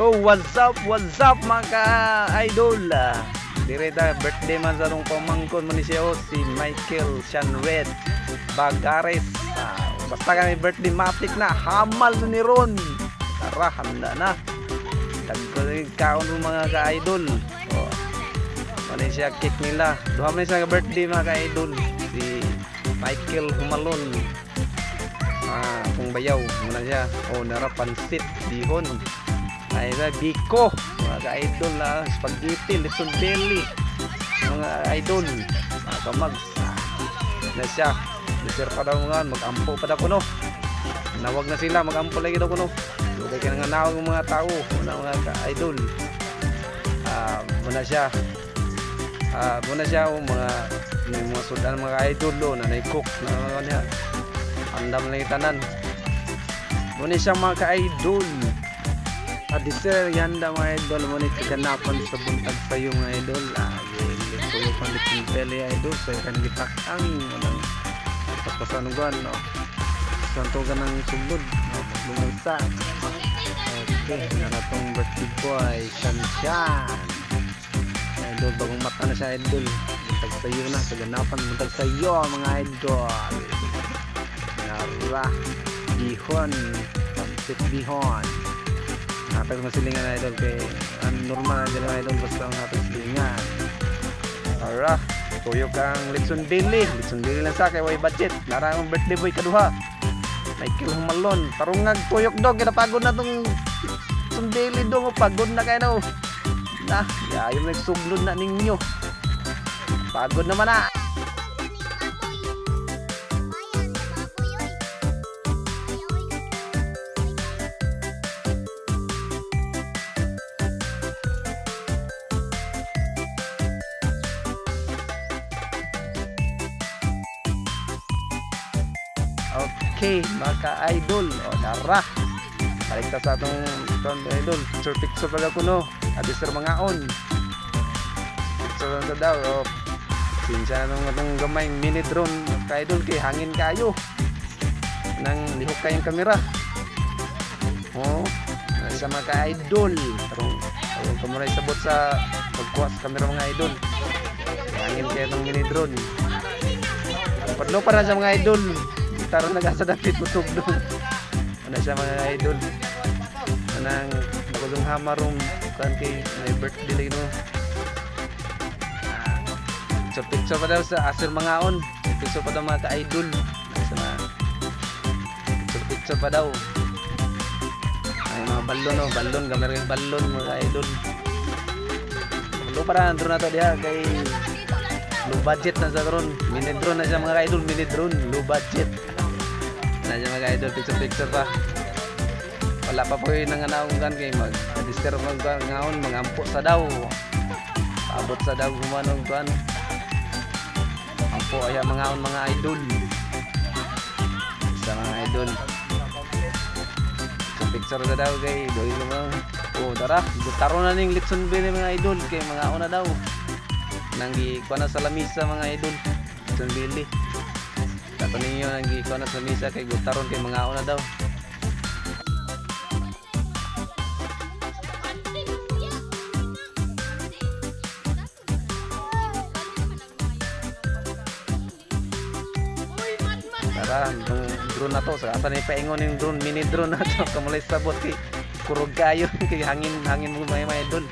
Oh, what's up mga idol. Direta birthday man sa nung pamangkon mo ni siya si Michael Shanred Bagares. Basta kami birthday matik na hamal ni Ron. Tara, handa na. Tagkaon kaon mga ka-idol. Oh. Ano siya cake nila. Duha man siya birthday mga ka-idol. Si Michael Humalon. Kung bayaw muna siya. Oh, nara pansit dihon. Ay na biko mga ka-idol na spaghetti, little belly mga idol mga kamags na siya deser pa daw nga mag-ampo pa daw kuno nawag na sila mag-ampo lagi daw kuno so kaya nga nawag ng mga tao mga ka-idol muna siya mga sudan mga idol do na naikok na niya andam lang itanan muna siya mga ka-idol. Sir, yanda mga idol mo nito kanapan sa buntag sa iyo mga idol. Ito yung panlitin peli idol. So yung kanigitak ang pasanugan. Santugan ng sublod. Lumulsa. Okay, naratong birthday boy. Shanshan. Idol, bagong mata na siya idol. Buntag sa iyo na. Sa ganapan buntag sa iyo mga idol. Nara. Bihon. Pansit bihon. Hatag masilingan na idol kay normal na dyan idol basta ang hatag silingan. Alright, tuyok ang Litson Billy lang sa kay way budget. Narang birthday boy kaduha Michael Humalon. Tarungag tuyok dog kinapagod na tong Litson Billy dog. Pagod na kayo na yung nagsublod na ninyo. Pagod naman na. Okay, mga idol, nara. Balik ta sa atong idol. Picture pala ko no. Adi sir mga on. Picture lang daw. Sinsa nung atong gamay mini drone ka idol kay hangin kayo. Nang lihok kayong kamera. Sa mga idol. Tarong kamuray sabot sa pagkuha sa kamera mga idol. Hangin kayo ng mini drone. Padlo para sa mga idol. Taron nagasa dapit usog doon. Ano siya mga idol. Anang bagong hamarong kan kay may birthday lagi no. Picture pa daw sa asir mga on. Picture pa daw mga ka-idol. Sa mga picture pa daw. Ay mga balon no, balon gamay ring balon mga idol. Lo para drone na to diha kay low budget na sa drone. Mini drone na siya mga idol, mini drone, low budget. Na siya mga idol, picture pa. Wala pa po yung nanganahungan kay mag-dister mag-ngahon, mangampo sa daw. Abot sa daw gumanong kuan. Ampo ay mga idol. Sa mga idol. Picture sa daw kay doy naman. Tara, taro na ning Litson Billy mga idol kay mga una daw. Nanggi kuan sa lamisa mga idol. Litson Billy. Kato ninyo nanggi kuan sa lamisa kay gutaron kay mga una daw. Tara, drone na to. Sa ata na ipaingon yung drone, mini drone na to. Kamulay sabot kay kurog kayo kay hangin mo mga idol.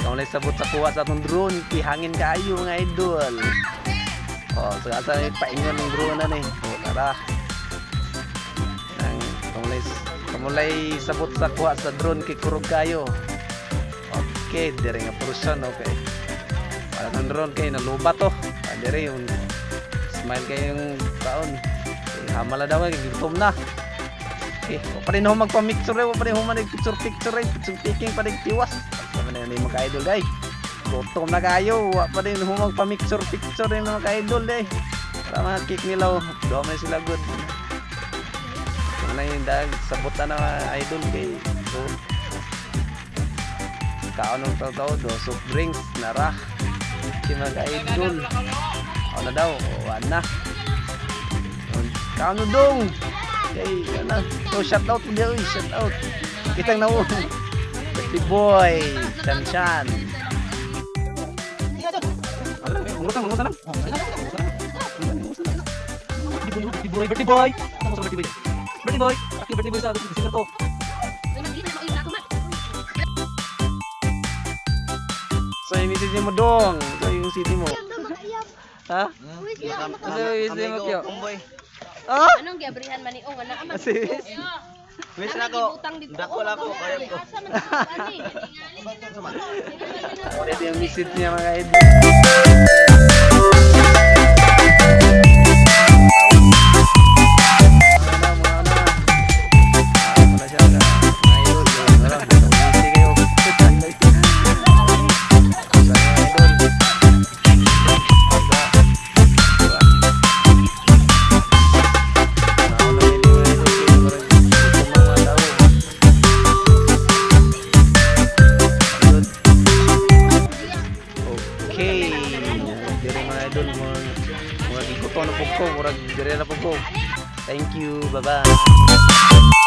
Kamulay sabot sa kuha sa atong drone kay hangin kayo mga idol. Sa ata na ipaingon yung drone na ni. Tara. Kamulay sabot sa kuha sa drone kay kurog kayo. Okay, dire nga portion okay. Para ng drone kay nalubat to. Dire yung smile kayong taon. Hamala daw kay gutom na. Okay, pa rin ho magpa-mixture, pa rin ho mag-picture, picture taking pa rin tiwas. Sama na yun mga ka-idol guys. Gutom na kayo, pa rin ho magpa-mixture yung mga ka-idol eh. Para mga cake nila, doon na sila good. Kung na yung sabutan na mga idol kay kaanong tao do soft drinks, nara. Okay mga ka-idol. Ano daw, na. Kaano dong? Okay, ano? So shout out mo diyo, shout out. Kitang nawo. Birthday boy, Shanshan. Mungutang lang. Birthday boy. Ano sa birthday boy? Birthday boy. Happy birthday boy sa December to. So yung message mo dong. So yung city mo. Ha? Ano yung message mo kyo? Ah? Anong giabrihan man ni wala ka man. Kasi Wish na ko. Dako lang ko. Kaya ko. ito yung message niya mga idol. Okay. Diri mga idol mo. Murag ikuto na po ko. Murag diri na po ko. Thank you. Bye-bye.